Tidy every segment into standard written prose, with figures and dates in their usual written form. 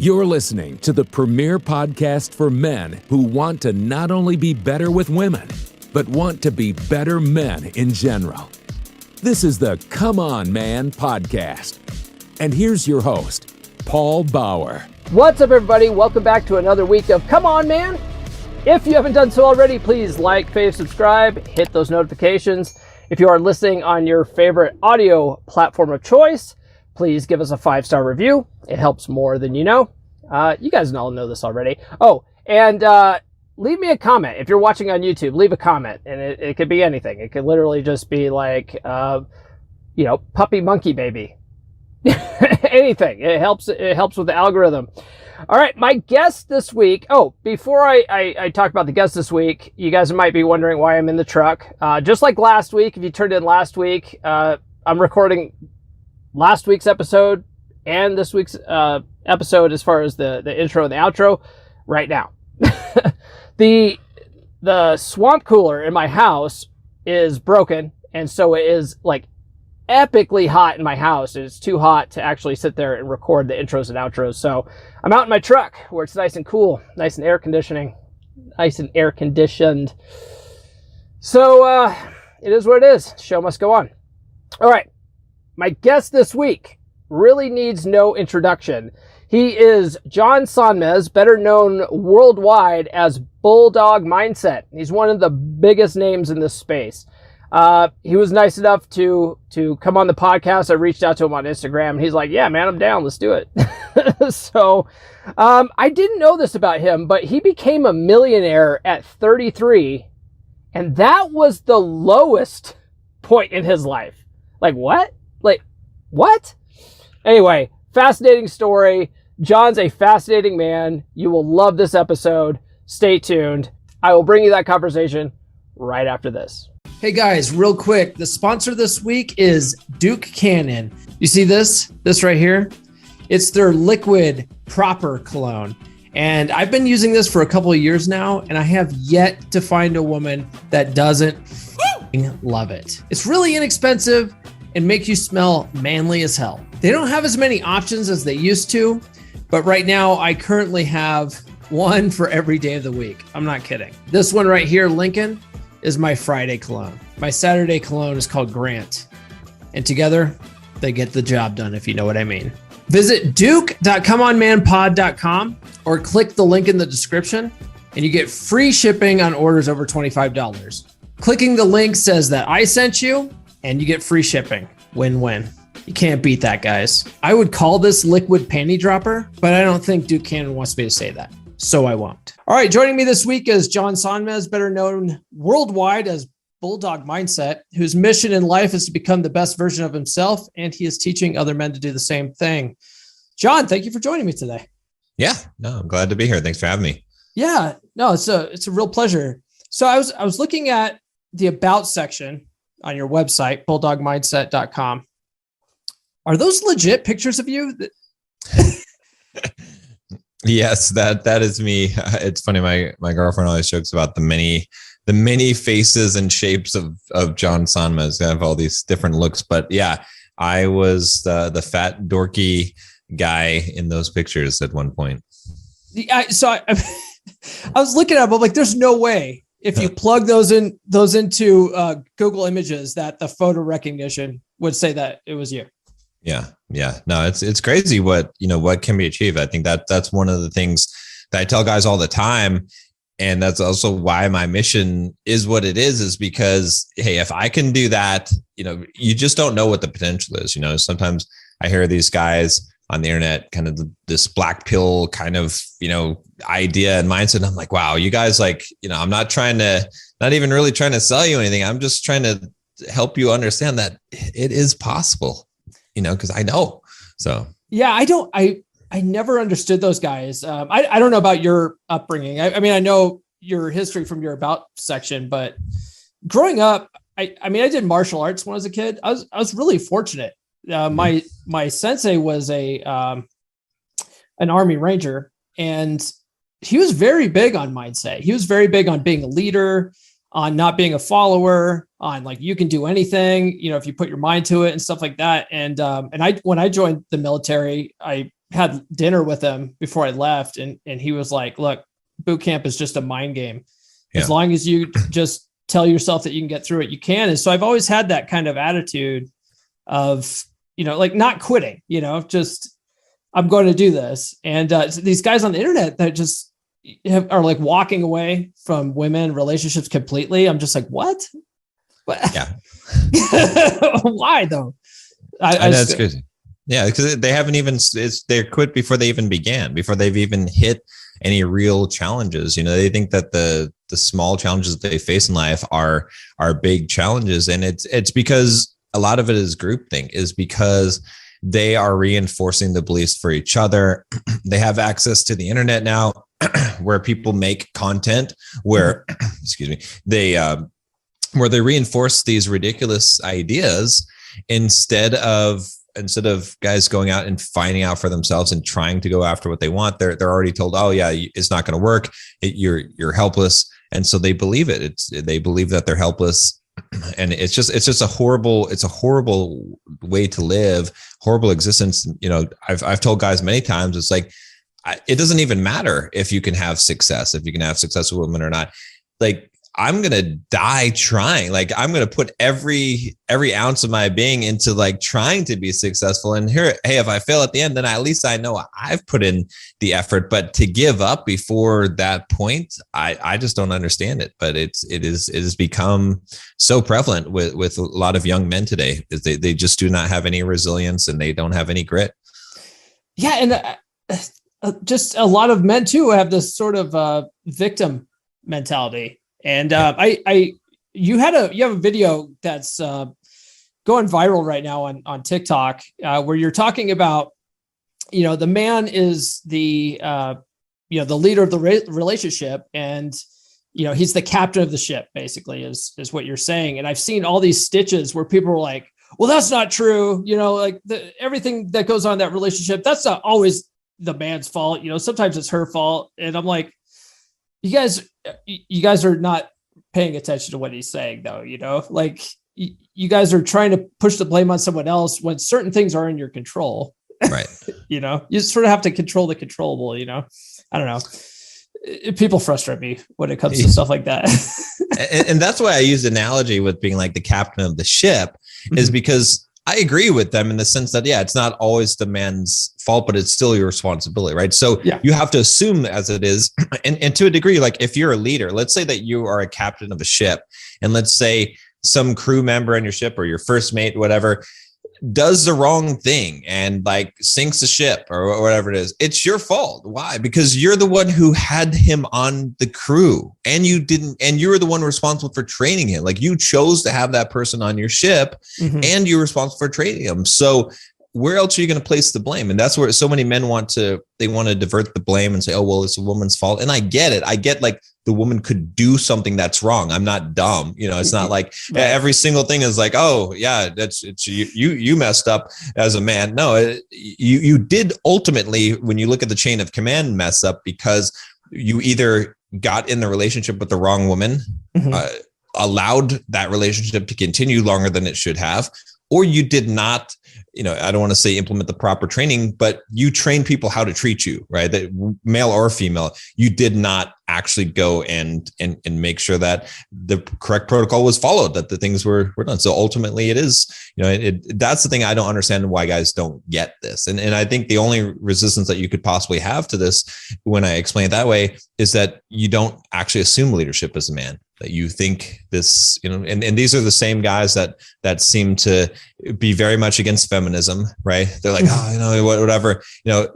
You're listening to the premier podcast for men who want to not only be better with women, but want to be better men in general. This is the Come On Man podcast. And here's your host, Paul Bauer. What's up, everybody? Welcome back to another week of Come On Man. If you haven't done so already, please like, fave, subscribe, hit those notifications. If you are listening on your favorite audio platform of choice, please give us a 5-star review. It helps more than you know. You guys all know this already. Oh, and leave me a comment. If you're watching on YouTube, leave a comment. And it could be anything. It could literally just be like, puppy monkey baby. Anything. It helps with the algorithm. All right, my guest this week. Oh, before I talk about the guest this week, you guys might be wondering why I'm in the truck. Just like last week, if you turned in last week, I'm recording last week's episode and this week's episode as far as the intro and the outro right now. The swamp cooler in my house is broken, and so it is like epically hot in my house. It's too hot to actually sit there and record the intros and outros. So I'm out in my truck where it's nice and cool, nice and air conditioned. So it is what it is. Show must go on. All right. My guest this week really needs no introduction. He is John Sonmez, better known worldwide as Bulldog Mindset. He's one of the biggest names in this space. He was nice enough to come on the podcast. I reached out to him on Instagram, and he's like, yeah, man, I'm down. Let's do it. So I didn't know this about him, but he became a millionaire at 33, and that was the lowest point in his life. Like, what? What? Anyway, fascinating story. John's a fascinating man. You will love this episode. Stay tuned. I will bring you that conversation right after this. Hey guys, real quick, the sponsor this week is Duke Cannon. You see this right here? It's their liquid proper cologne. And I've been using this for a couple of years now, and I have yet to find a woman that doesn't love it. It's really inexpensive and make you smell manly as hell. They don't have as many options as they used to, but right now I currently have one for every day of the week. I'm not kidding. This one right here, Lincoln, is my Friday cologne. My Saturday cologne is called Grant. And together, they get the job done, if you know what I mean. Visit duke.comeonmanpod.com or click the link in the description, and you get free shipping on orders over $25. Clicking the link says that I sent you, and you get free shipping. Win-win. You can't beat that, guys. I would call this liquid panty dropper, but I don't think Duke Cannon wants me to say that, so I won't. All right, joining me this week is John Sonmez, better known worldwide as Bulldog Mindset, whose mission in life is to become the best version of himself, and he is teaching other men to do the same thing. John, thank you for joining me today. Yeah, no, I'm glad to be here. Thanks for having me. Yeah, no, it's a real pleasure. So I was looking at the About section on your website, bulldogmindset.com. Are those legit pictures of you? Yes, that is me. It's funny. My girlfriend always jokes about the many faces and shapes of John Sonmez. I have all these different looks, but yeah, I was the fat dorky guy in those pictures at one point. I was looking at them, like, there's no way if you plug those into Google Images that the photo recognition would say that it was you. Yeah. No, it's crazy what can be achieved. I think that's one of the things that I tell guys all the time. And that's also why my mission is what it is because, hey, if I can do that, you just don't know what the potential is. Sometimes I hear these guys on the internet, kind of this black pill kind of, idea and mindset. And I'm like, wow, you guys I'm not even really trying to sell you anything. I'm just trying to help you understand that it is possible, because I know. So, yeah, I never understood those guys. I don't know about your upbringing. I mean, I know your history from your About section, but growing up, I did martial arts when I was a kid. I was really fortunate. My sensei was an Army Ranger, and he was very big on mindset. He was very big on being a leader, on not being a follower, on you can do anything, if you put your mind to it and stuff like that. And when I joined the military, I had dinner with him before I left, and he was like, look, boot camp is just a mind game. As long as you just tell yourself that you can get through it, you can. And so I've always had that kind of attitude of, like not quitting, just I'm going to do this. And these guys on the internet that just are like walking away from women relationships completely. I'm just like, what? Yeah. Why though? That's crazy. Yeah, because they haven't even, they're quit before they even began, before they've even hit any real challenges. They think that the small challenges that they face in life are big challenges. And it's because a lot of it is groupthink, is because they are reinforcing the beliefs for each other. They have access to the internet now where people make content where, excuse me, where they reinforce these ridiculous ideas instead of guys going out and finding out for themselves and trying to go after what they want. They're already told, oh yeah, it's not going to work. You're helpless. And so they believe it. They believe that they're helpless. And it's just a horrible way to live, horrible existence. I've told guys many times, it's like, it doesn't even matter if you can have success, if you can have successful women or not. Like, I'm going to die trying. Like, I'm going to put every ounce of my being into like trying to be successful. And hey, if I fail at the end, then at least I know I've put in the effort. But to give up before that point, I just don't understand it. But it has become so prevalent with a lot of young men today, is they just do not have any resilience and they don't have any grit. Yeah. And just a lot of men too have this sort of victim mentality. And you have a video that's going viral right now on TikTok where you're talking about, the man is the leader of the relationship, and he's the captain of the ship, basically is what you're saying. And I've seen all these stitches where people are like, well, that's not true. Like everything that goes on in that relationship, that's not always the man's fault. Sometimes it's her fault. And I'm like, you guys are not paying attention to what he's saying though, like you guys are trying to push the blame on someone else when certain things are in your control. Right. You sort of have to control the controllable, I don't know. People frustrate me when it comes to stuff like that. and that's why I use the analogy with being like the captain of the ship, is because I agree with them in the sense that, it's not always the man's fault, but it's still your responsibility, right? So you have to assume as it is. And to a degree, like if you're a leader, let's say that you are a captain of a ship, and let's say some crew member on your ship or your first mate, whatever, does the wrong thing and like sinks the ship or whatever it is, it's your fault. Why? Because you're the one who had him on the crew, and you were the one responsible for training him. Like, you chose to have that person on your ship, and you're responsible for training him. So where else are you going to place the blame? And that's where so many men want to divert the blame and say, oh, well, it's a woman's fault. And I get it. I get like the woman could do something that's wrong. I'm not dumb. It's not like every single thing is like, oh yeah, it's you messed up as a man. No, you did ultimately, when you look at the chain of command, mess up because you either got in the relationship with the wrong woman, allowed that relationship to continue longer than it should have, or you did not, I don't want to say implement the proper training, but you train people how to treat you, right? That male or female, you did not actually go and make sure that the correct protocol was followed, that the things were done. So ultimately it is, that's the thing I don't understand, why guys don't get this. And I think the only resistance that you could possibly have to this when I explain it that way is that you don't actually assume leadership as a man. That you think this, and these are the same guys that seem to be very much against feminism, right? They're like, whatever,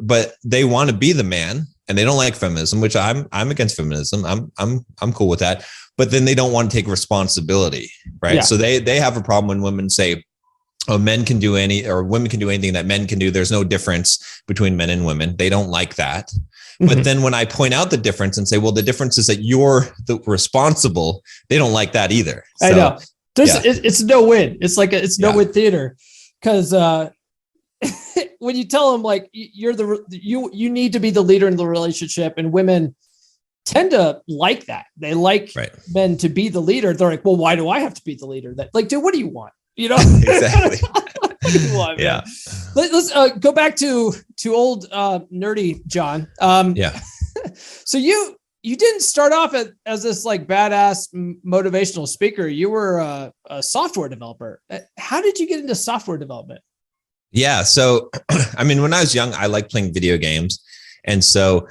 but they want to be the man, and they don't like feminism, which I'm against feminism. I'm cool with that. But then they don't want to take responsibility, right? Yeah. So they have a problem when women say, oh, men can do women can do anything that men can do. There's no difference between men and women. They don't like that. But then when I point out the difference and say, well, the difference is that you're the responsible, they don't like that either. So, I know. It's no win. It's like it's no win theater, because when you tell them like you need to be the leader in the relationship, and women tend to like that. They like men to be the leader. They're like, well, why do I have to be the leader? That like, dude, what do you want? Exactly. Well, yeah. Let's go back to old nerdy John. Yeah. So you didn't start off as this like badass motivational speaker. You were a software developer. How did you get into software development? Yeah. So, I mean, when I was young, I liked playing video games. And so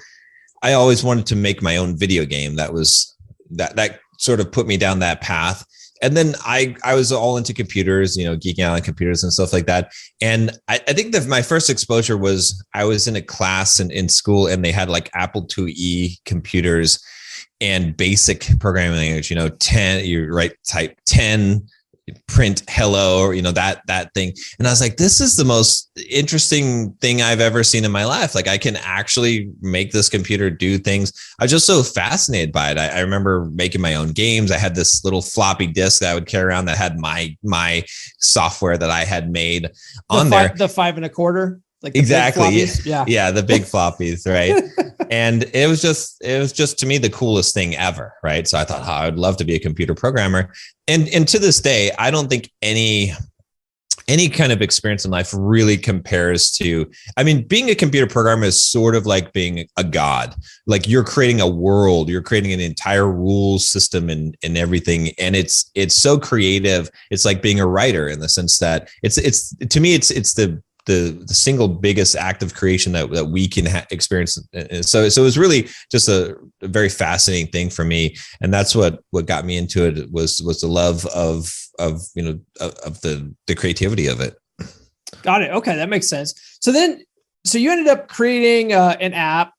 I always wanted to make my own video game. That sort of put me down that path. And then I was all into computers, geeking out on computers and stuff like that. And I think that my first exposure was I was in a class in school, and they had like Apple IIe computers and basic programming language, 10, type 10, print hello, or that thing. And I was like, this is the most interesting thing I've ever seen in my life. Like, I can actually make this computer do things. I was just so fascinated by it. I remember making my own games. I had this little floppy disk that I would carry around that had my software that I had made on there. The 5 1/4. Like exactly. Yeah. The big floppies. Right. And it was just to me the coolest thing ever. Right. So I thought, I'd love to be a computer programmer. And to this day, I don't think any kind of experience in life really compares to, being a computer programmer is sort of like being a god. Like, you're creating a world, you're creating an entire rules system and everything. And it's so creative. It's like being a writer in the sense that it's to me, it's the single biggest act of creation that we can experience. So it was really just a very fascinating thing for me. And that's what got me into it was the love of the creativity of it. Got it. Okay. That makes sense. So you ended up creating an app,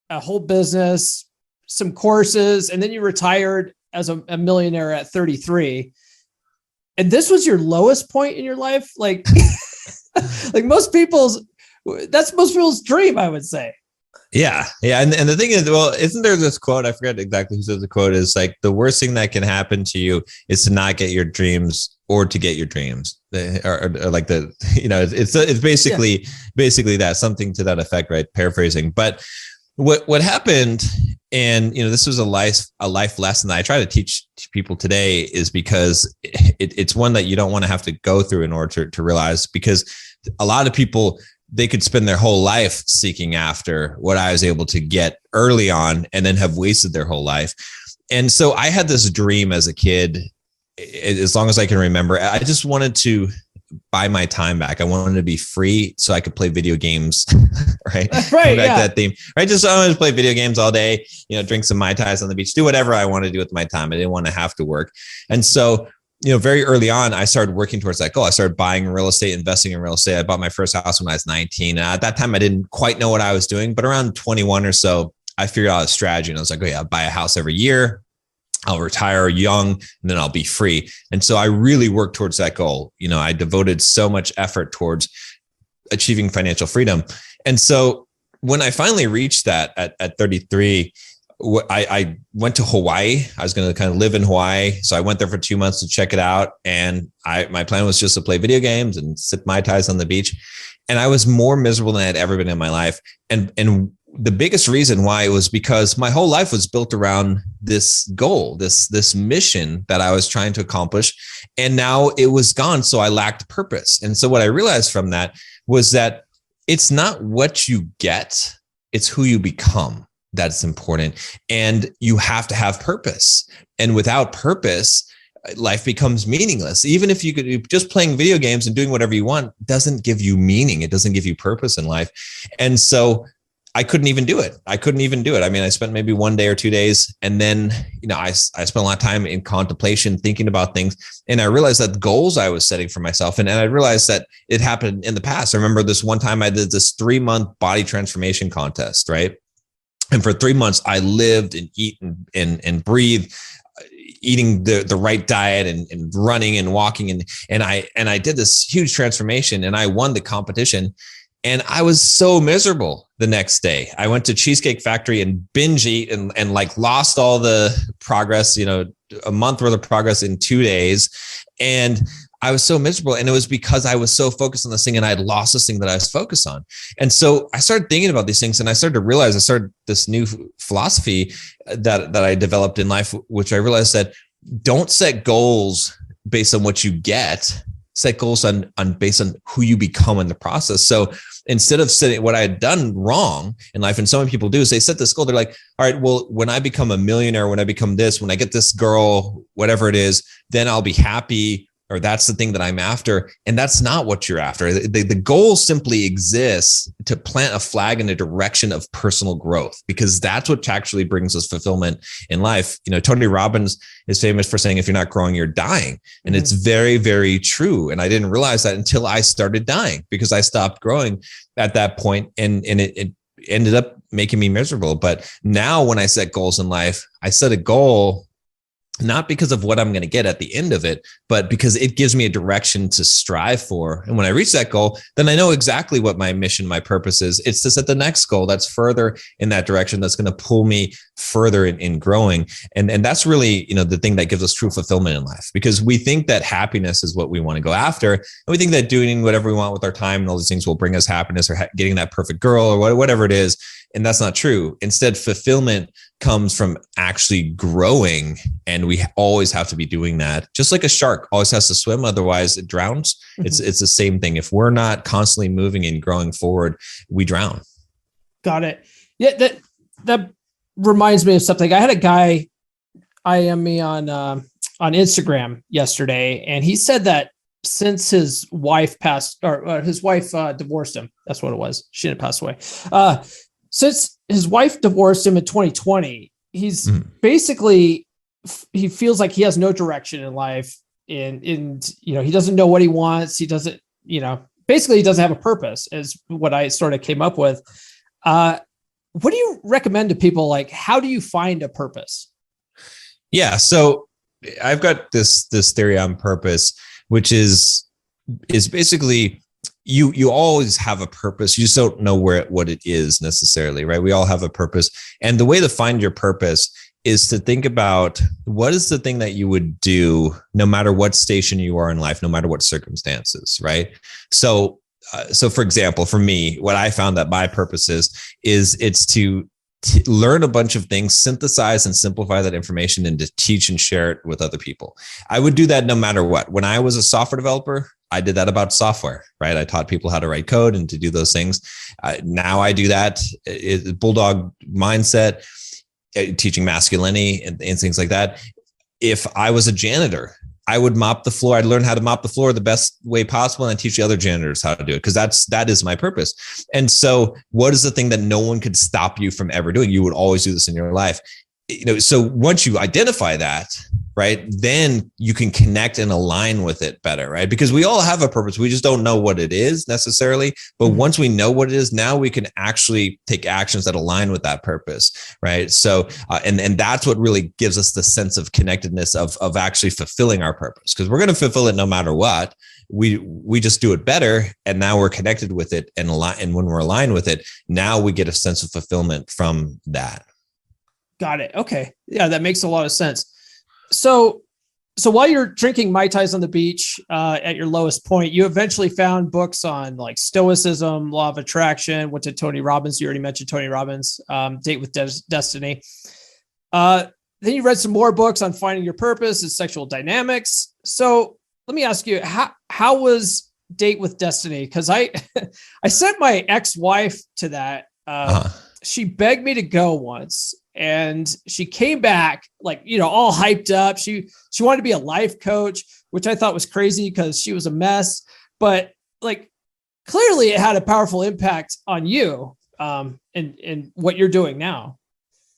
a whole business, some courses, and then you retired as a millionaire at 33. And this was your lowest point in your life. Like, like most people's dream, I would say. Yeah. And the thing is, well, isn't there this quote? I forget exactly who says the quote is like, the worst thing that can happen to you is to not get your dreams or to get your dreams. Or like it's basically that, something to that effect, right? Paraphrasing. But what happened, and this was a life lesson that I try to teach people today, is because it's one that you don't want to have to go through in order to realize, because a lot of people, they could spend their whole life seeking after what I was able to get early on and then have wasted their whole life. And so I had this dream as a kid, as long as I can remember. I just wanted to buy my time back. I wanted to be free so I could play video games. Right. Right. Back to that theme. Right. Just I wanted to play video games all day, drink some Mai Tais on the beach, do whatever I want to do with my time. I didn't want to have to work. And so, very early on, I started working towards that goal. I started buying real estate, investing in real estate. I bought my first house when I was 19. At that time, I didn't quite know what I was doing, but around 21 or so, I figured out a strategy, and I was like, I'll buy a house every year. I'll retire young, and then I'll be free. And so I really worked towards that goal. I devoted so much effort towards achieving financial freedom. And so when I finally reached that at 33, I went to Hawaii. I was going to kind of live in Hawaii. So I went there for 2 months to check it out. And my plan was just to play video games and sip Mai Tais on the beach. And I was more miserable than I had ever been in my life. And the biggest reason why was because my whole life was built around this goal, this mission that I was trying to accomplish. And now it was gone. So I lacked purpose. And so what I realized from that was that it's not what you get, it's who you become that's important. And you have to have purpose. And without purpose, life becomes meaningless. Even if you could just playing video games and doing whatever you want doesn't give you meaning. It doesn't give you purpose in life. And so I couldn't even do it. I spent maybe 1 day or 2 days. And then, I spent a lot of time in contemplation, thinking about things. And I realized that goals I was setting for myself. And I realized that it happened in the past. I remember this one time I did this 3-month body transformation contest, right? And for 3 months, I lived and eat and breathe, eating the right diet and running and walking. And I did this huge transformation, and I won the competition. And I was so miserable the next day. I went to Cheesecake Factory and binge eat and like lost all the progress, a month worth of progress in 2 days. And I was so miserable. And it was because I was so focused on this thing and I had lost this thing that I was focused on. And so I started thinking about these things, and I started to realize, I started this new philosophy that I developed in life, which I realized that don't set goals based on what you get, set goals on based on who you become in the process. So instead of setting what I had done wrong in life, and so many people do, is they set this goal. They're like, all right, well, when I become a millionaire, when I become this, when I get this girl, whatever it is, then I'll be happy, or that's the thing that I'm after. And that's not what you're after. The goal simply exists to plant a flag in the direction of personal growth, because that's what actually brings us fulfillment in life. Tony Robbins is famous for saying, if you're not growing, you're dying. And it's very, very true. And I didn't realize that until I started dying, because I stopped growing at that point, and it ended up making me miserable. But now when I set goals in life, I set a goal not because of what I'm going to get at the end of it, but because it gives me a direction to strive for. And when I reach that goal, then I know exactly what my mission, my purpose is. It's to set the next goal that's further in that direction, that's going to pull me further in growing. And that's really, the thing that gives us true fulfillment in life, because we think that happiness is what we want to go after. And we think that doing whatever we want with our time and all these things will bring us happiness, or getting that perfect girl, or whatever it is. And that's not true. Instead, fulfillment comes from actually growing. And we always have to be doing that. Just like a shark always has to swim, otherwise it drowns. It's the same thing. If we're not constantly moving and growing forward, we drown. Got it. Yeah, that reminds me of something. I had a guy IM me on Instagram yesterday, and he said that since his wife passed, or his wife divorced him, that's what it was. She didn't pass away. Since his wife divorced him in 2020, he's basically, he feels like he has no direction in life, and he doesn't know what he wants. He doesn't, basically he doesn't have a purpose, is what I sort of came up with. What do you recommend to people? Like, how do you find a purpose? Yeah. So I've got this theory on purpose, which is basically, you always have a purpose. You just don't know what it is necessarily, right? We all have a purpose. And the way to find your purpose is to think about, what is the thing that you would do no matter what station you are in life, no matter what circumstances, right? So for example, for me, what I found that my purpose is it's to learn a bunch of things, synthesize and simplify that information, and to teach and share it with other people. I would do that no matter what. When I was a software developer, I did that about software, right? I taught people how to write code and to do those things. Now I do that. Bulldog mindset, teaching masculinity and things like that. If I was a janitor, I would mop the floor. I'd learn how to mop the floor the best way possible, and I teach the other janitors how to do it, because that is my purpose. And so what is the thing that no one could stop you from ever doing? You would always do this in your life. So once you identify that, right, then you can connect and align with it better, right? Because we all have a purpose. We just don't know what it is necessarily. But once we know what it is, now we can actually take actions that align with that purpose, right? So, and that's what really gives us the sense of connectedness of actually fulfilling our purpose, because we're going to fulfill it no matter what. We just do it better, and now we're connected with it and align. And when we're aligned with it, now we get a sense of fulfillment from that. Got it. Okay. Yeah, that makes a lot of sense. So while you're drinking Mai Tais on the beach at your lowest point, you eventually found books on like Stoicism, Law of Attraction, went to Tony Robbins. You already mentioned Tony Robbins, Date with Destiny. Then you read some more books on finding your purpose and sexual dynamics. So let me ask you, how was Date with Destiny? Because I sent my ex-wife to that. She begged me to go once, and she came back like, all hyped up. She wanted to be a life coach, which I thought was crazy because she was a mess, but like clearly it had a powerful impact on you and what you're doing now.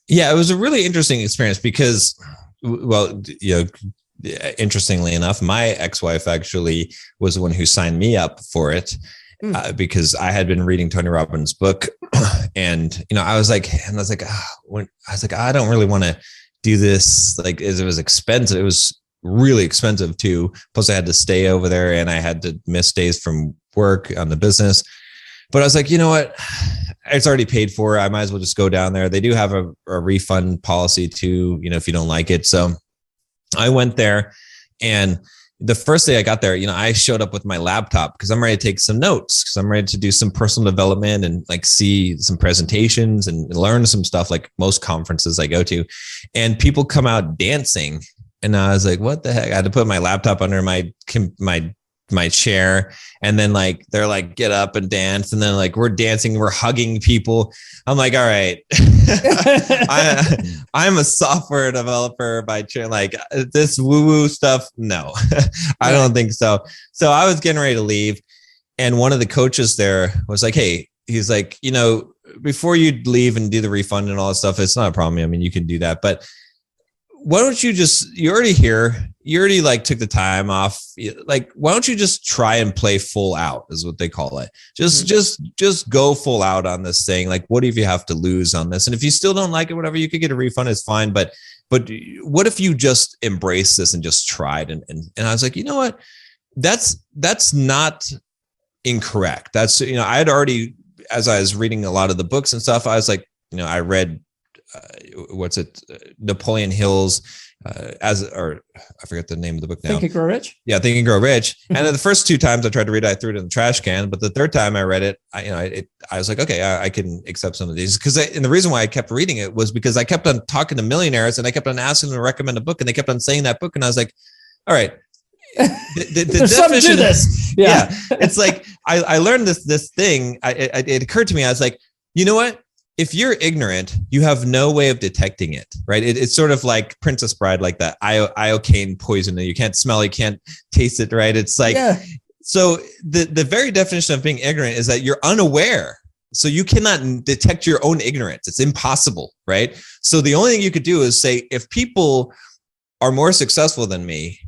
Yeah, it was a really interesting experience because, well, interestingly enough, my ex-wife actually was the one who signed me up for it. Because I had been reading Tony Robbins' book, and I was like, I don't really want to do this. Like, it was expensive. It was really expensive too. Plus, I had to stay over there, and I had to miss days from work on the business. But I was like, you know what? It's already paid for. I might as well just go down there. They do have a refund policy too, if you don't like it. So I went there, and the first day I got there, I showed up with my laptop because I'm ready to take some notes, because I'm ready to do some personal development and like see some presentations and learn some stuff like most conferences I go to. And people come out dancing. And I was like, what the heck? I had to put my laptop under my my chair, and then like they're like get up and dance, and then like we're dancing, we're hugging people. I'm like, all right, I'm a software developer by training. Like this woo-woo stuff, no. I don't think so. So I was getting ready to leave, and one of the coaches there was like, hey, he's like, you know, before you leave and do the refund and all that stuff, it's not a problem. I mean, you can do that, but why don't you you're already here. You already like took the time off. Like, why don't you just try and play full out is what they call it. Just go full out on this thing. Like, what if you have to lose on this? And if you still don't like it, whatever, you could get a refund. It's fine. But what if you just embrace this and just tried? And I was like, you know what? That's not incorrect. That's, you know, I had already, as I was reading a lot of the books and stuff, I was like, you know, I read, Napoleon Hill's, I forget the name of the book now. Think and Grow Rich. Yeah, Think and Grow Rich. And then the first 2 times I tried to read it, I threw it in the trash can. But the third time I read it, I was like, okay, I can accept some of these. And the reason why I kept reading it was because I kept on talking to millionaires, and I kept on asking them to recommend a book, and they kept on saying that book, and I was like, all right. There's something to this. Yeah. It's like I learned this thing. It occurred to me. I was like, you know what? If you're ignorant, you have no way of detecting it, right? It's sort of like Princess Bride, like that iocane poison that you can't smell, you can't taste it, right? It's like, so the very definition of being ignorant is that you're unaware. So you cannot detect your own ignorance. It's impossible, right? So the only thing you could do is say, if people are more successful than me,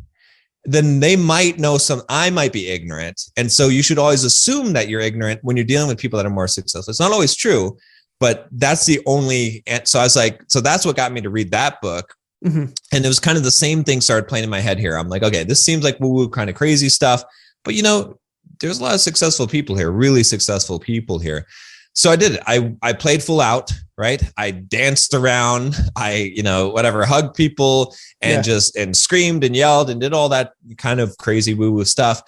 then they might know I might be ignorant. And so you should always assume that you're ignorant when you're dealing with people that are more successful. It's not always true. But that's the only, so I was like, so that's what got me to read that book. Mm-hmm. And it was kind of the same thing started playing in my head here. I'm like, okay, this seems like woo-woo kind of crazy stuff, but you know, there's a lot of successful people here, really successful people here. So I did it. I played full out, right? I danced around, hugged people and and screamed and yelled and did all that kind of crazy woo-woo stuff.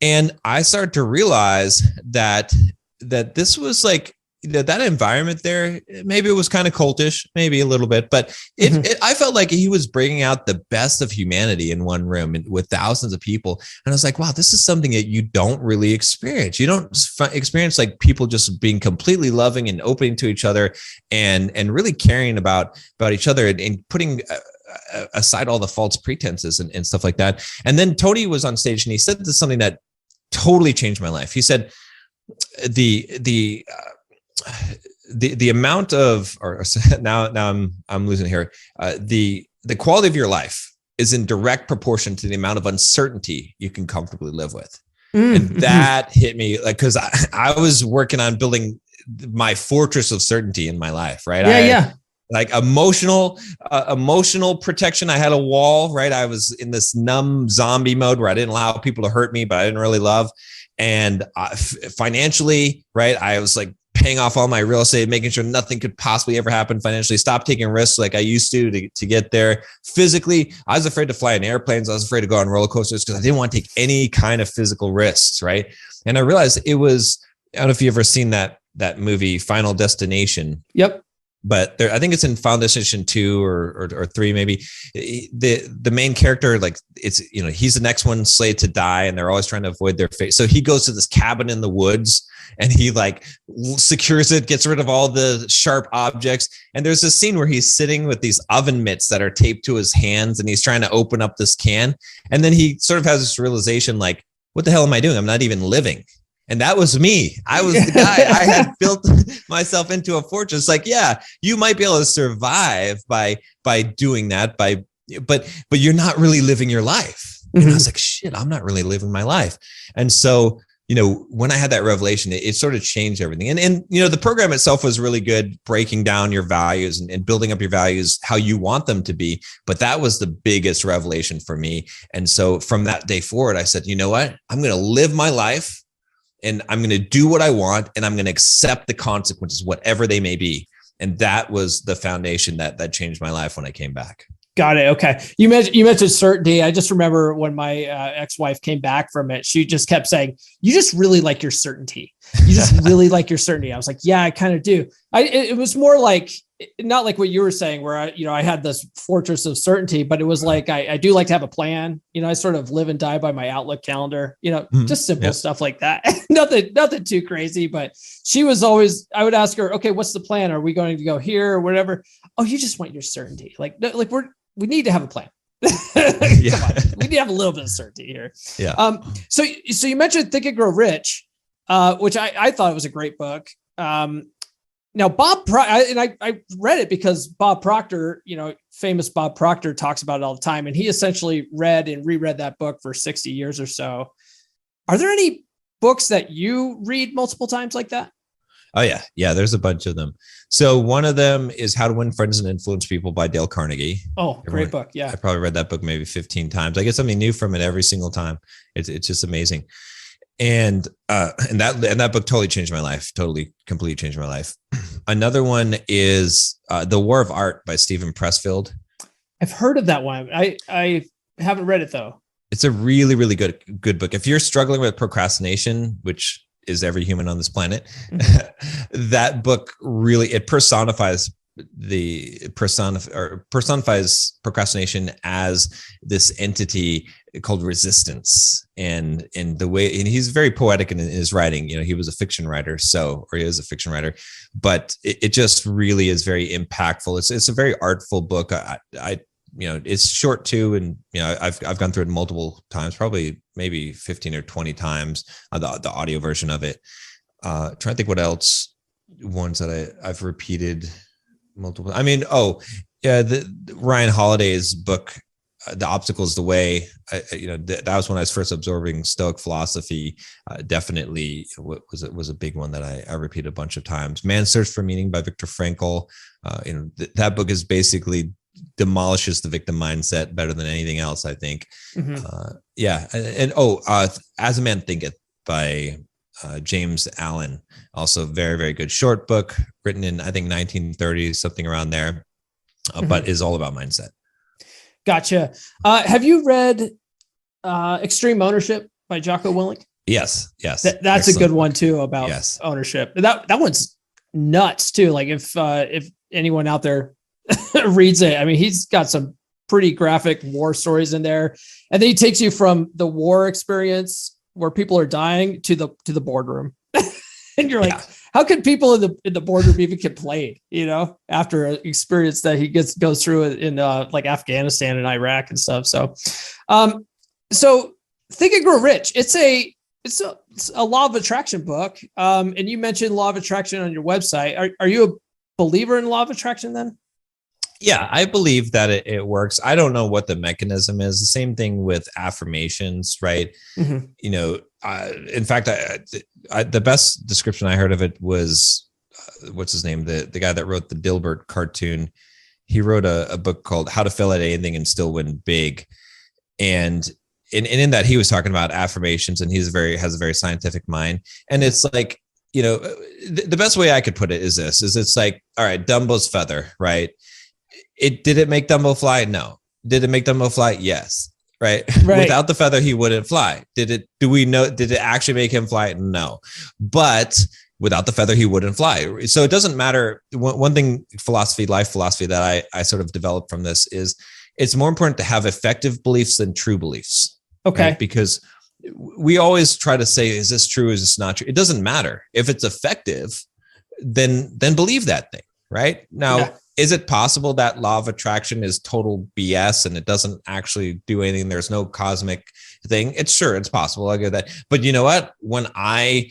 And I started to realize that this was like, that environment there, maybe it was kind of cultish, maybe a little bit, but I felt like he was bringing out the best of humanity in one room with thousands of people. And I was like, wow, this is something that you don't really experience. You don't experience like people just being completely loving and open to each other and really caring about each other and putting aside all the false pretenses and stuff like that. And then Tony was on stage and he said something that totally changed my life. He said, the amount of, or now I'm losing it here. The quality of your life is in direct proportion to the amount of uncertainty you can comfortably live with. And that hit me like, cause I was working on building my fortress of certainty in my life. Right. Like emotional protection. I had a wall, right? I was in this numb zombie mode where I didn't allow people to hurt me, but I didn't really love. And financially, right, I was like paying off all my real estate, making sure nothing could possibly ever happen financially, stop taking risks like I used to get there. Physically, I was afraid to fly in airplanes. I was afraid to go on roller coasters because I didn't want to take any kind of physical risks, right? And I realized it was, I don't know if you've ever seen that movie, Final Destination. Yep. But I think it's in Final Destination 2 or 3, maybe. The main character, like it's, you know, he's the next one slated to die and they're always trying to avoid their fate. So he goes to this cabin in the woods and he like secures it, gets rid of all the sharp objects. And there's this scene where he's sitting with these oven mitts that are taped to his hands and he's trying to open up this can. And then he sort of has this realization like, what the hell am I doing? I'm not even living. And that was me. I was the guy. I had built myself into a fortress. Like, yeah, you might be able to survive by doing that, but you're not really living your life. And I was like, shit, I'm not really living my life. And so, you know, when I had that revelation, it sort of changed everything. And you know, the program itself was really good, breaking down your values and building up your values, how you want them to be. But that was the biggest revelation for me. And so from that day forward, I said, you know what, I'm going to live my life. And I'm going to do what I want and I'm going to accept the consequences, whatever they may be. And that was the foundation that changed my life when I came back. Got it. Okay. You mentioned certainty. I just remember when my ex-wife came back from it, she just kept saying, you just really like your certainty. You just really like your certainty. I was like, yeah, I kind of do. It was more like, not like what you were saying where I had this fortress of certainty, but it was like, I do like to have a plan. I sort of live and die by my Outlook calendar, just simple stuff like that. nothing too crazy, but she was always, I would ask her, okay, what's the plan? Are we going to go here or whatever? Oh, you just want your certainty. Like we need to have a plan. Yeah. Come on. We need to have a little bit of certainty here. Yeah. So you mentioned Think and Grow Rich, which I thought it was a great book. Now I read it because Bob Proctor, famous Bob Proctor, talks about it all the time. And he essentially read and reread that book for 60 years or so. Are there any books that you read multiple times like that? Oh yeah. Yeah. There's a bunch of them. So one of them is How to Win Friends and Influence People by Dale Carnegie. Oh, great book. Yeah. I probably read that book maybe 15 times. I get something new from it every single time. It's just amazing. And that book totally changed my life. Completely changed my life. Another one is The War of Art by Stephen Pressfield. I've heard of that one. I haven't read it though. It's a really, really good book. If you're struggling with procrastination, which is every human on this planet, that book really, it personifies procrastination as this entity called resistance, and he's very poetic in his writing. He was a fiction writer, he is a fiction writer, but it just really is very impactful. It's a very artful book. It's short too, and I've gone through it multiple times, probably maybe 15 or 20 times, the audio version of it. Trying to think what else ones that I've repeated multiple. The Ryan Holiday's book, The Obstacle is the Way. That was when I was first absorbing Stoic philosophy. Definitely was a big one that I repeated a bunch of times. Man's Search for Meaning by Viktor Frankl. That book is basically demolishes the victim mindset better than anything else, I think. As a Man Thinketh by James Allen, also very, very good short book written in, I think, 1930s, something around there, but is all about mindset. Gotcha. Have you read Extreme Ownership by Jocko Willink? Yes. That's Excellent. a good one too about ownership. That one's nuts too. Like if anyone out there reads it, he's got some pretty graphic war stories in there, and then he takes you from the war experience where people are dying to the boardroom. And you're like, how could people in the boardroom even complain, after an experience that he goes through in like Afghanistan and Iraq and stuff. So Think and Grow Rich. It's a law of attraction book. And you mentioned law of attraction on your website. Are you a believer in law of attraction then? Yeah, I believe that it works. I don't know what the mechanism is. The same thing with affirmations, right? In fact, the best description I heard of it was, what's his name? The guy that wrote the Dilbert cartoon. He wrote a book called How to Fail at Anything and Still Win Big. And in that, he was talking about affirmations, and has a very scientific mind. And it's like, the best way I could put it is it's like, all right, Dumbo's feather, right? Did it make Dumbo fly? No. Did it make Dumbo fly? Yes. Right. Without the feather, he wouldn't fly. Did it actually make him fly? No. But without the feather, he wouldn't fly. So it doesn't matter. One thing, life philosophy that I sort of developed from this is it's more important to have effective beliefs than true beliefs. Okay. Right? Because we always try to say, is this true? Is this not true? It doesn't matter. If it's effective, then believe that thing. Right now. Is it possible that law of attraction is total BS and it doesn't actually do anything? There's no cosmic thing. It's possible. I get that. But you know what? When I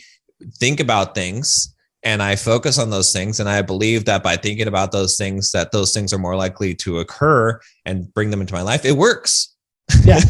think about things and I focus on those things, and I believe that by thinking about those things, that those things are more likely to occur and bring them into my life, it works. Yeah.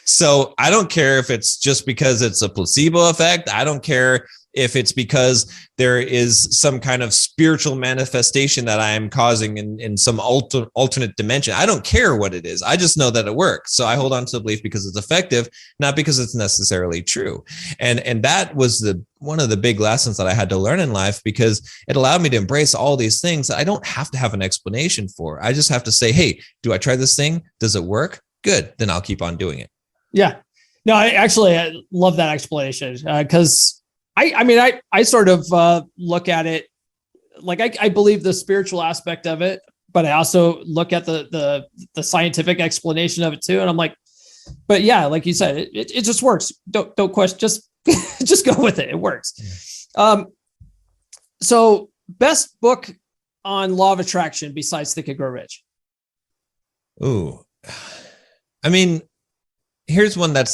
So I don't care if it's just because it's a placebo effect. I don't care if it's because there is some kind of spiritual manifestation that I am causing in some alternate dimension. I don't care what it is. I just know that it works. So I hold on to the belief because it's effective, not because it's necessarily true. And that was one of the big lessons that I had to learn in life, because it allowed me to embrace all these things that I don't have to have an explanation for. I just have to say, hey, do I try this thing? Does it work? Good. Then I'll keep on doing it. Yeah. No, I love that explanation because I sort of look at it like I believe the spiritual aspect of it, but I also look at the scientific explanation of it too. And I'm like, but yeah, like you said, it just works. Don't question, just go with it. It works. So best book on law of attraction besides Think and Grow Rich. Ooh, I mean, here's one that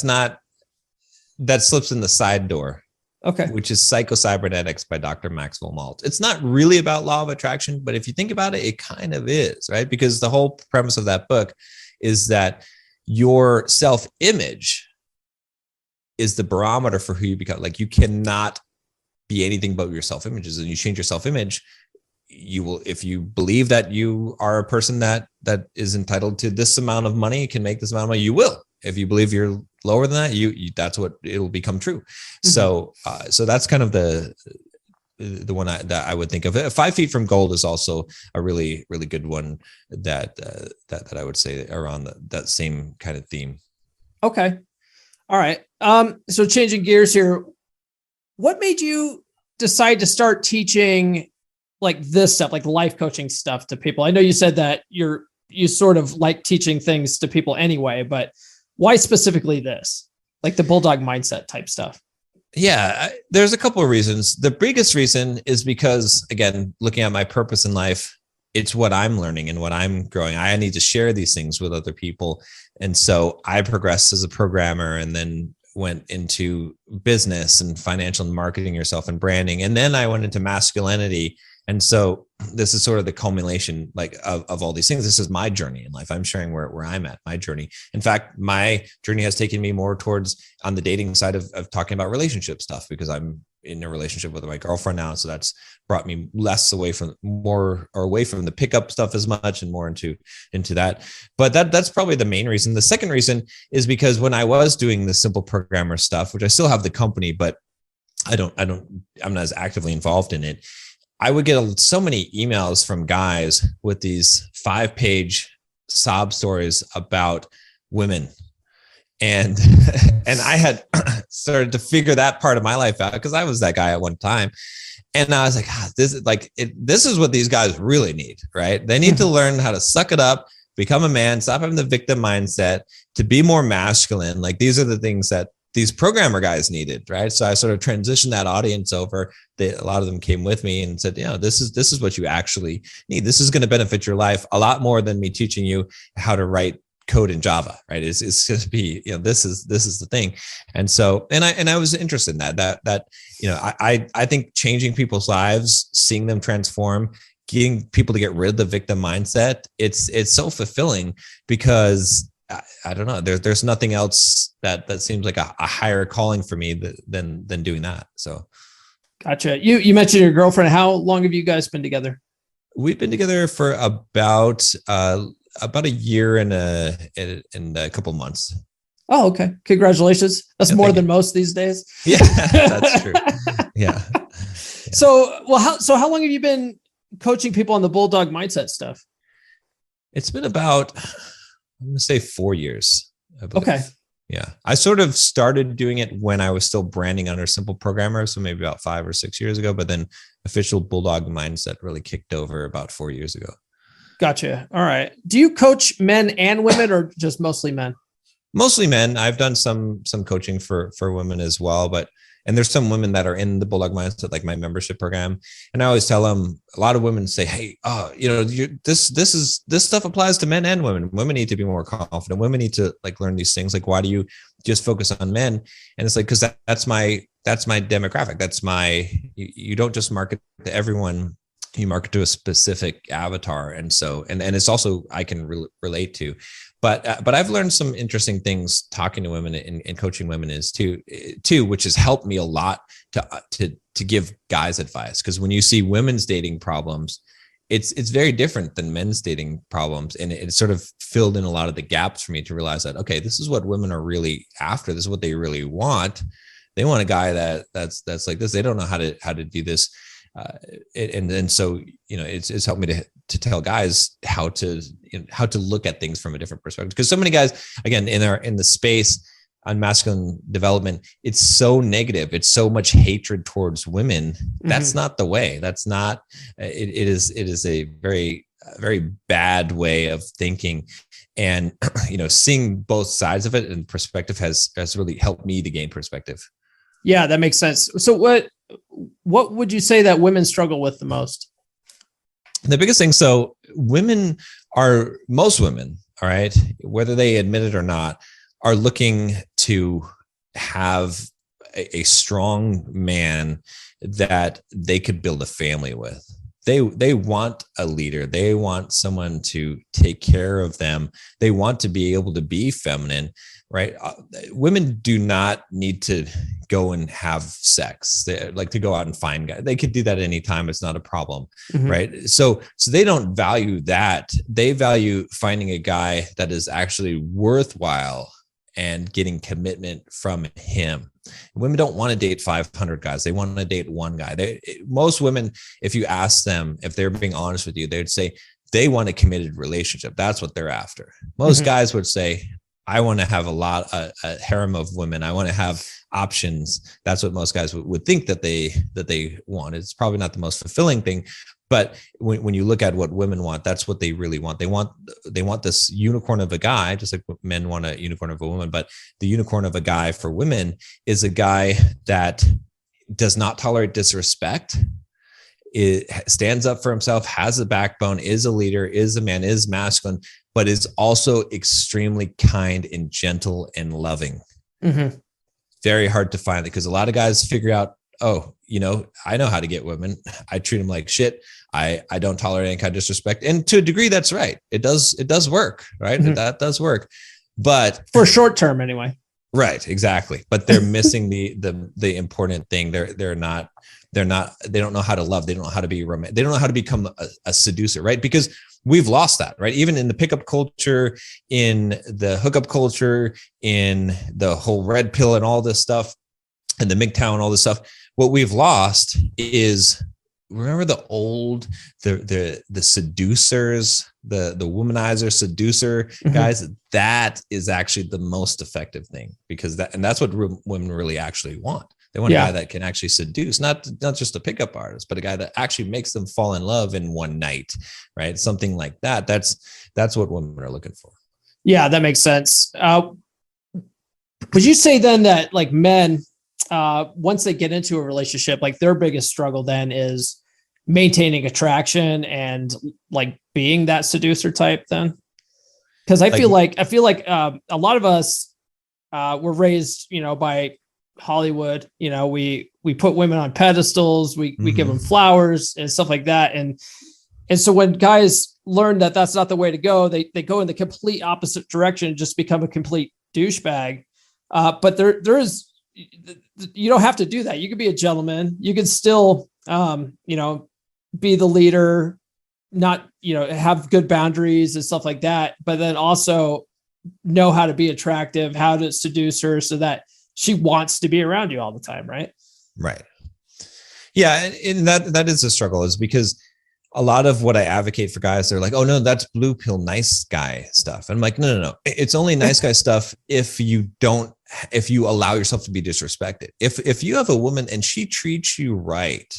slips in the side door. Okay. Which is Psycho-Cybernetics by Dr. Maxwell Maltz. It's not really about law of attraction, but if you think about it, it kind of is, right? Because the whole premise of that book is that your self-image is the barometer for who you become. Like, you cannot be anything but your self-images, and you change your self-image, you will, if you believe that you are a person that is entitled to this amount of money, can make this amount of money, you will. If you believe you're lower than that, you that's what it'll become true. Mm-hmm. So that's kind of the one that I would think of. 5 Feet from Gold is also a really, really good one that I would say around that same kind of theme. Okay. All right. So changing gears here, what made you decide to start teaching like this stuff, like life coaching stuff to people? I know you said that you sort of like teaching things to people anyway, but why specifically this, like the Bulldog mindset type stuff? Yeah, there's a couple of reasons. The biggest reason is because, again, looking at my purpose in life, it's what I'm learning and what I'm growing. I need to share these things with other people. And so I progressed as a programmer and then went into business and financial and marketing yourself and branding. And then I went into masculinity. And so this is sort of the culmination of all these things. This is my journey in life. I'm sharing where I'm at, my journey. In fact, my journey has taken me more towards on the dating side of talking about relationship stuff, because I'm in a relationship with my girlfriend now. So that's brought me less away from the pickup stuff as much and more into that. But that's probably the main reason. The second reason is because when I was doing the simple programmer stuff, which I still have the company, but I'm not as actively involved in it. I would get so many emails from guys with these 5-page sob stories about women. And I had started to figure that part of my life out because I was that guy at one time. And I was like, this is what these guys really need, right? They need to learn how to suck it up, become a man, stop having the victim mindset, to be more masculine. Like, these are the things that these programmer guys needed, right? So I sort of transitioned that audience over. A lot of them came with me and said, this is what you actually need. This is going to benefit your life a lot more than me teaching you how to write code in Java, right? It's going to be, this is the thing. And so, and I was interested in that I think changing people's lives, seeing them transform, getting people to get rid of the victim mindset, it's so fulfilling, because I don't know, there's nothing else that seems like a higher calling for me than doing that. So. Gotcha. You mentioned your girlfriend. How long have you guys been together? We've been together for about a year and a couple months. Oh, okay. Congratulations. That's more than most these days. Yeah, that's true. Yeah. So how long have you been coaching people on the Bulldog mindset stuff? It's been about, I'm going to say 4 years. Okay. Yeah. I sort of started doing it when I was still branding under Simple Programmer. So maybe about 5 or 6 years ago, but then official Bulldog mindset really kicked over about 4 years ago. Gotcha. All right. Do you coach men and women, or just mostly men? Mostly men. I've done some coaching for women as well, and there's some women that are in the Bulldog mindset, like my membership program. And I always tell them, a lot of women say, hey, this stuff applies to men and women. Women need to be more confident. Women need to learn these things. Like, why do you just focus on men? And it's like, because that's my demographic. You don't just market to everyone. You market to a specific avatar. And so, and it's also, I can relate to, but I've learned some interesting things talking to women and coaching women is too, which has helped me a lot to give guys advice. Cause when you see women's dating problems, it's very different than men's dating problems. And it sort of filled in a lot of the gaps for me to realize that, okay, this is what women are really after. This is what they really want. They want a guy that's like this. They don't know how to do this. And then so, it's helped me to tell guys how to look at things from a different perspective. Because so many guys, again, in the space, on masculine development, it's so negative. It's so much hatred towards women. That's not the way. That's not, it is a very, very bad way of thinking. And, seeing both sides of it and perspective has really helped me to gain perspective. Yeah, that makes sense. So what would you say that women struggle with the most? The biggest thing. So most women, all right, whether they admit it or not, are looking to have a strong man that they could build a family with. They want a leader. They want someone to take care of them. They want to be able to be feminine, right? Women do not need to go and have sex. They like to go out and find guys. They could do that anytime. It's not a problem, right? So they don't value that. They value finding a guy that is actually worthwhile and getting commitment from him. Women don't want to date 500 guys. They want to date one guy. Most women, if you ask them, if they're being honest with you, they'd say they want a committed relationship. That's what they're after. Most guys would say, I want to have a harem of women. I want to have options. That's what most guys would think that they want. It's probably not the most fulfilling thing, but when you look at what women want, that's what they really want. They want this unicorn of a guy, just like men want a unicorn of a woman. But the unicorn of a guy for women is a guy that does not tolerate disrespect. It stands up for himself, has a backbone, is a leader, is a man, is masculine, but is also extremely kind and gentle and loving. Very hard to find, because a lot of guys figure out, oh, I know how to get women. I treat them like shit. I don't tolerate any kind of disrespect. And to a degree, that's right. It does work, right? That does work. But for short term anyway. Right, exactly. But they're missing the important thing. They don't know how to love. They don't know how to be romantic. They don't know how to become a seducer, right? Because we've lost that, right? Even in the pickup culture, in the hookup culture, in the whole red pill and all this stuff, and the MGTOW and all this stuff, what we've lost is, remember the old, the seducers, the womanizer seducer guys. That is actually the most effective thing, because that's what women really actually want. They want a guy that can actually seduce, not just a pickup artist, but a guy that actually makes them fall in love in one night, right? Something like that. That's what women are looking for. Yeah, that makes sense. Would you say then that like men, once they get into a relationship, like their biggest struggle then is maintaining attraction and like being that seducer type then? Because I feel like a lot of us were raised, by Hollywood. We put women on pedestals, we give them flowers and stuff like that. And so when guys learn that that's not the way to go, they go in the complete opposite direction and just become a complete douchebag. But there is, you don't have to do that. You could be a gentleman. You can still, be the leader, not, have good boundaries and stuff like that, but then also know how to be attractive, how to seduce her so that she wants to be around you all the time. Right. Right. Yeah. And that is a struggle, is because a lot of what I advocate for guys, they're like, oh no, that's blue pill, nice guy stuff. And I'm like, no. It's only nice guy stuff if you allow yourself to be disrespected. If you have a woman and she treats you right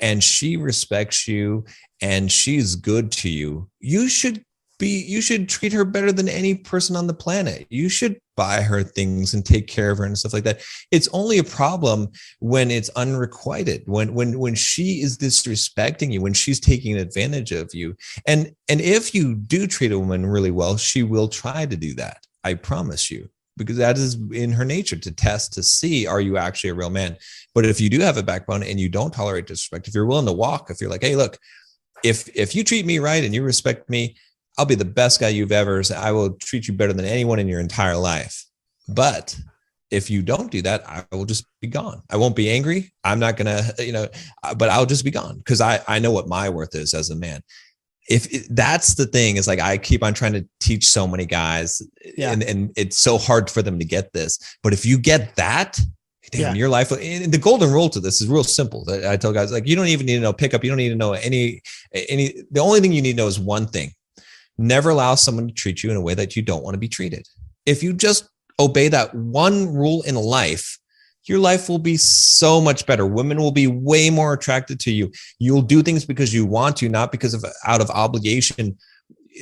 and she respects you and she's good to you, you should treat her better than any person on the planet. You should buy her things and take care of her and stuff like that. It's only a problem when it's unrequited, when she is disrespecting you, when she's taking advantage of you. And if you do treat a woman really well, she will try to do that. I promise you, because that is in her nature, to test, to see, are you actually a real man? But if you do have a backbone and you don't tolerate disrespect, if you're willing to walk, if you're like, hey, look, if you treat me right and you respect me, I'll be the best guy you've ever. I will treat you better than anyone in your entire life. But if you don't do that, I will just be gone. I won't be angry. I'm not going to, but I'll just be gone, because I know what my worth is as a man. That's the thing, is like, I keep on trying to teach so many guys, and it's so hard for them to get this. But if you get that, your life, and the golden rule to this is real simple. I tell guys, like, you don't even need to know pickup. You don't need to know any, the only thing you need to know is one thing. Never allow someone to treat you in a way that you don't want to be treated. If you just obey that one rule in life, your life will be so much better. Women will be way more attracted to you. You'll do things because you want to, not because of out of obligation.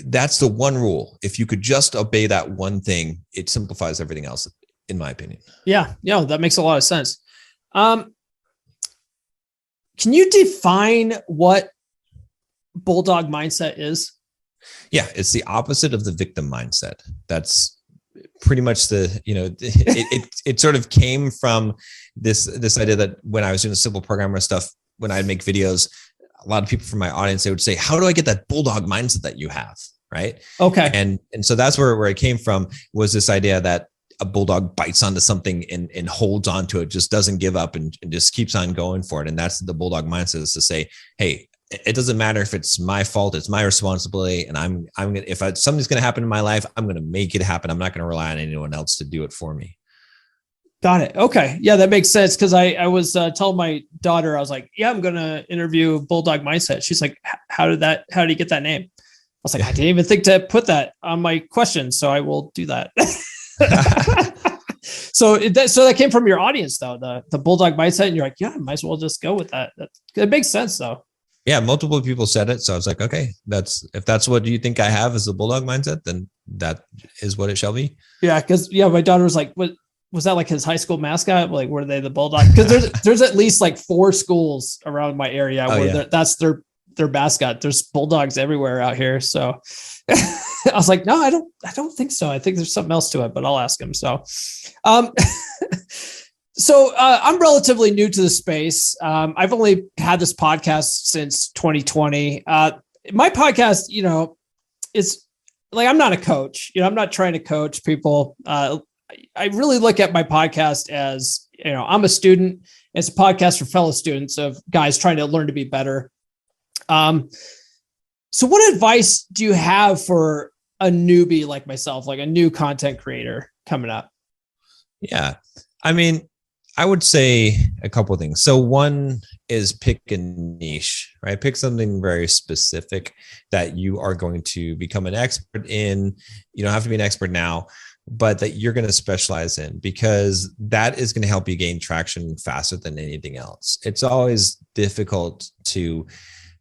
That's the one rule. If you could just obey that one thing, it simplifies everything else, in my opinion. Yeah, that makes a lot of sense. Can you define what Bulldog mindset is? Yeah, it's the opposite of the victim mindset. That's pretty much it sort of came from this idea that when I was doing the simple programmer stuff, when I'd make videos, a lot of people from my audience, they would say, how do I get that Bulldog mindset that you have? Right. Okay. And so that's where it came from, was this idea that a bulldog bites onto something and holds onto it, just doesn't give up and just keeps on going for it. And that's the Bulldog mindset, is to say, hey, it doesn't matter if it's my fault, it's my responsibility. And I'm going to, if something's going to happen in my life, I'm going to make it happen. I'm not going to rely on anyone else to do it for me. Got it. Okay. Yeah, that makes sense. Cause I was telling my daughter, I was like, yeah, I'm going to interview Bulldog mindset. She's like, how do you get that name? I was like, I didn't even think to put that on my question. So I will do that. So that came from your audience though, the Bulldog mindset. And you're like, yeah, I might as well just go with that. It makes sense though. Yeah, multiple people said it. So I was like, okay, if that's what you think I have as a Bulldog mindset, then that is what it shall be. Yeah, because my daughter was like, what was that, like his high school mascot? Like, were they the Bulldog? Because there's at least like 4 schools around my area where that's their mascot. There's Bulldogs everywhere out here. So I was like, no, I don't think so. I think there's something else to it, but I'll ask him. So, I'm relatively new to the space. I've only had this podcast since 2020. My podcast, is like, I'm not a coach, I'm not trying to coach people. I really look at my podcast as, I'm a student. It's a podcast for fellow students of guys trying to learn to be better. So what advice do you have for a newbie like myself, like a new content creator coming up? Yeah. I mean, I would say a couple of things. So one is pick a niche, right? Pick something very specific that you are going to become an expert in. You don't have to be an expert now, but that you're going to specialize in, because that is going to help you gain traction faster than anything else. It's always difficult to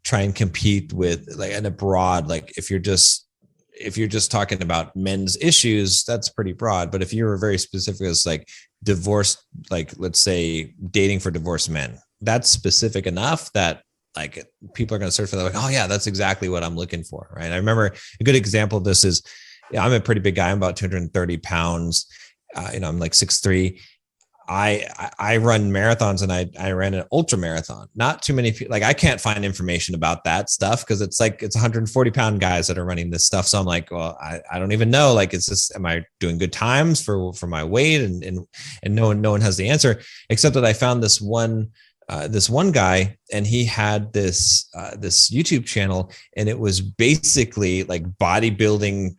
try and compete with, like, in a broad, like if you're just talking about men's issues, that's pretty broad. But if you're very specific, as like divorce, like let's say dating for divorced men, that's specific enough that like people are going to search for that. Like, oh yeah, that's exactly what I'm looking for. Right. I remember a good example of this is, I'm a pretty big guy. I'm about 230 pounds. I'm like 6'3". I run marathons, and I ran an ultra marathon. Not too many people, like I can't find information about that stuff, because it's 140 pound guys that are running this stuff. So I'm like, well, I don't even know. Like, am I doing good times for my weight? And no one has the answer, except that I found this one guy, and he had this YouTube channel, and it was basically like bodybuilding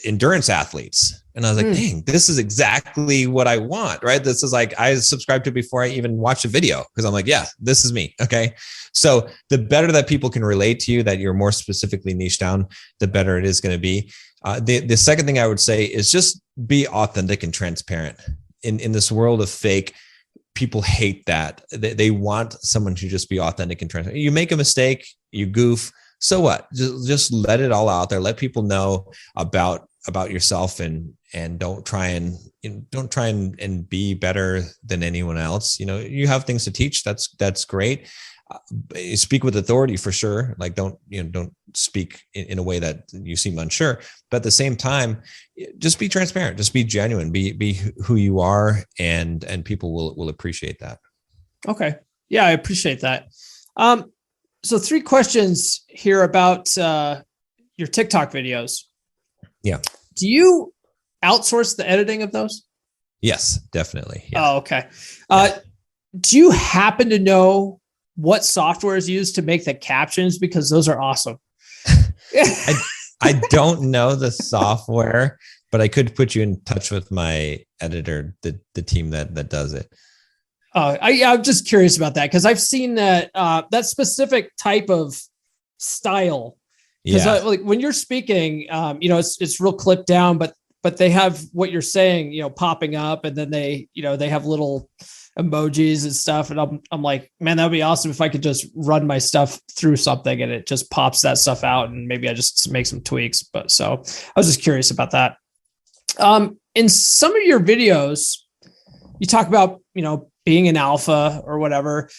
endurance athletes. And I was like, dang, this is exactly what I want, right? This is like, I subscribed to it before I even watched a video, because I'm like, yeah, this is me. Okay. So the better that people can relate to you, that you're more specifically niche down, the better it is going to be. The second thing I would say is just be authentic and transparent. In this world of fake, people hate that. They want someone to just be authentic and transparent. You make a mistake, you goof, so what? Just let it all out there. Let people know about yourself, and don't try and be better than anyone else. You have things to teach. That's great. Speak with authority for sure. Like don't speak in a way that you seem unsure, but at the same time, just be transparent, just be genuine, be who you are, and people will appreciate that. Okay. Yeah, I appreciate that. So 3 questions here about your TikTok videos. Yeah. Do you outsource the editing of those? Yes, definitely. Yeah. Oh, okay. Do you happen to know what software is used to make the captions? Because those are awesome. I don't know the software, but I could put you in touch with my editor, the team that does it. I'm just curious about that, because I've seen that specific type of style. Because like when you're speaking, it's real clipped down, but but they have what you're saying, popping up, and then they have little emojis and stuff. And I'm like, man, that would be awesome if I could just run my stuff through something and it just pops that stuff out, and maybe I just make some tweaks. But so I was just curious about that. In some of your videos, you talk about, being an alpha or whatever.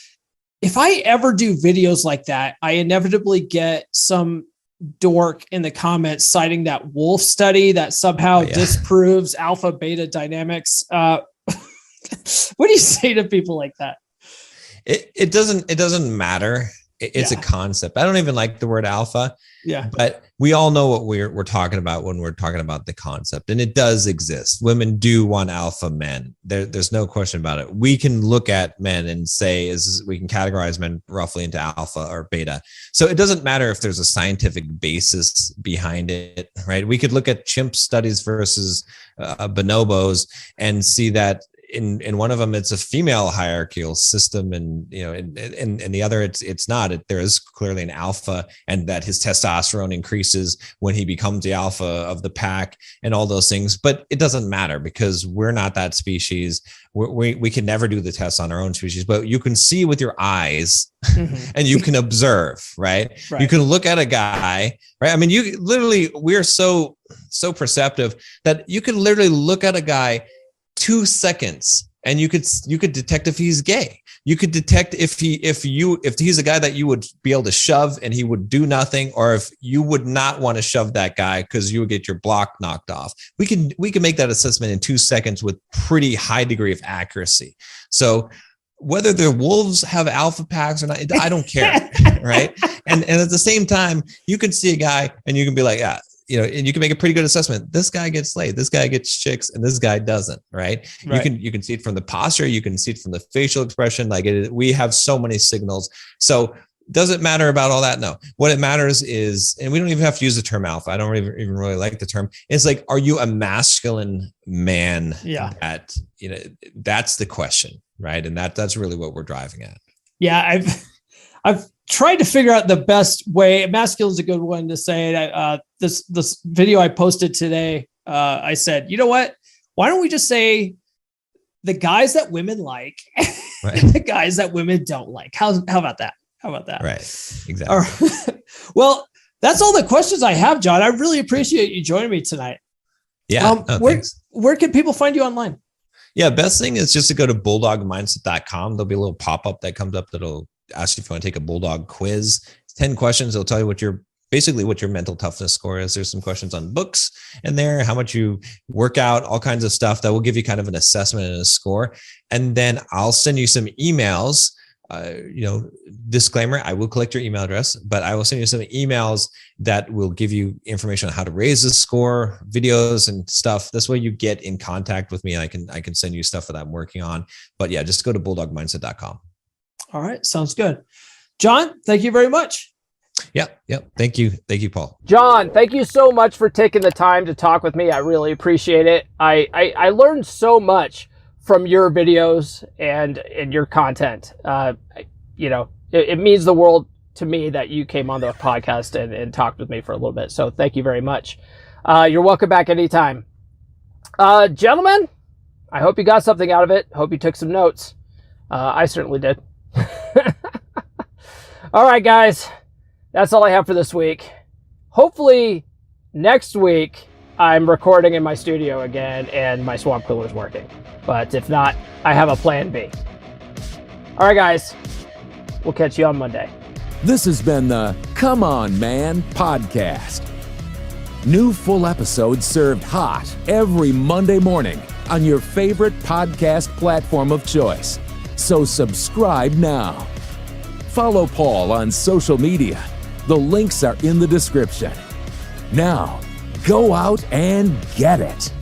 If I ever do videos like that, I inevitably get some dork in the comments citing that wolf study that somehow disproves alpha beta dynamics. What do you say to people like that? It doesn't matter. It's a concept. I don't even like the word alpha. Yeah. But we all know what we're talking about when we're talking about the concept, and it does exist. Women do want alpha men. There's no question about it. We can look at men and say we can categorize men roughly into alpha or beta. So it doesn't matter if there's a scientific basis behind it, right? We could look at chimp studies versus bonobos and see that in one of them, it's a female hierarchical system, and in the other, it's not. There is clearly an alpha, and that his testosterone increases when he becomes the alpha of the pack, and all those things. But it doesn't matter because we're not that species. We can never do the test on our own species, but you can see with your eyes, and you can observe, right? You can look at a guy, right? I mean, we're so perceptive that you can literally look at a guy 2 seconds and you could detect if he's gay. You could detect if he's a guy that you would be able to shove and he would do nothing, or if you would not want to shove that guy because you would get your block knocked off. We can make that assessment in 2 seconds with pretty high degree of accuracy. So whether the wolves have alpha packs or not, I don't care. Right. And at the same time, you can see a guy and you can be like, yeah, and you can make a pretty good assessment. This guy gets laid, this guy gets chicks, and this guy doesn't, right? You can see it from the posture, you can see it from the facial expression. We have so many signals. So does it matter about all that? No. What it matters is, and we don't even have to use the term alpha. I don't even really like the term. It's like, are you a masculine man? Yeah. That's the question, right? And that's really what we're driving at. Yeah, I've tried to figure out the best way. Masculine is a good one to say that. This video I posted today, I said, you know what? Why don't we just say the guys that women like, and the guys that women don't like? How about that? Right. Exactly. All right. Well, that's all the questions I have, John. I really appreciate you joining me tonight. Yeah. Where can people find you online? Yeah. Best thing is just to go to bulldogmindset.com. There'll be a little pop-up that comes up that'll ask you if you want to take a Bulldog quiz. It's 10 questions. It'll tell you what your mental toughness score is. There's some questions on books in there, how much you work out, all kinds of stuff that will give you kind of an assessment and a score. And then I'll send you some emails. Disclaimer, I will collect your email address, but I will send you some emails that will give you information on how to raise the score, videos and stuff. This way you get in contact with me. I can send you stuff that I'm working on. But yeah, just go to bulldogmindset.com. All right. Sounds good. John, thank you very much. Yep. Thank you, Paul. John, thank you so much for taking the time to talk with me. I really appreciate it. I learned so much from your videos and your content. It means the world to me that you came on the podcast and talked with me for a little bit. So thank you very much. You're welcome back anytime. Gentlemen, I hope you got something out of it. Hope you took some notes. I certainly did. All right, guys. That's all I have for this week. Hopefully next week I'm recording in my studio again and my swamp cooler is working. But if not, I have a plan B. All right, guys. We'll catch you on Monday. This has been the Come On Man podcast. New full episodes served hot every Monday morning on your favorite podcast platform of choice. So subscribe now. Follow Paul on social media. The links are in the description. Now, go out and get it.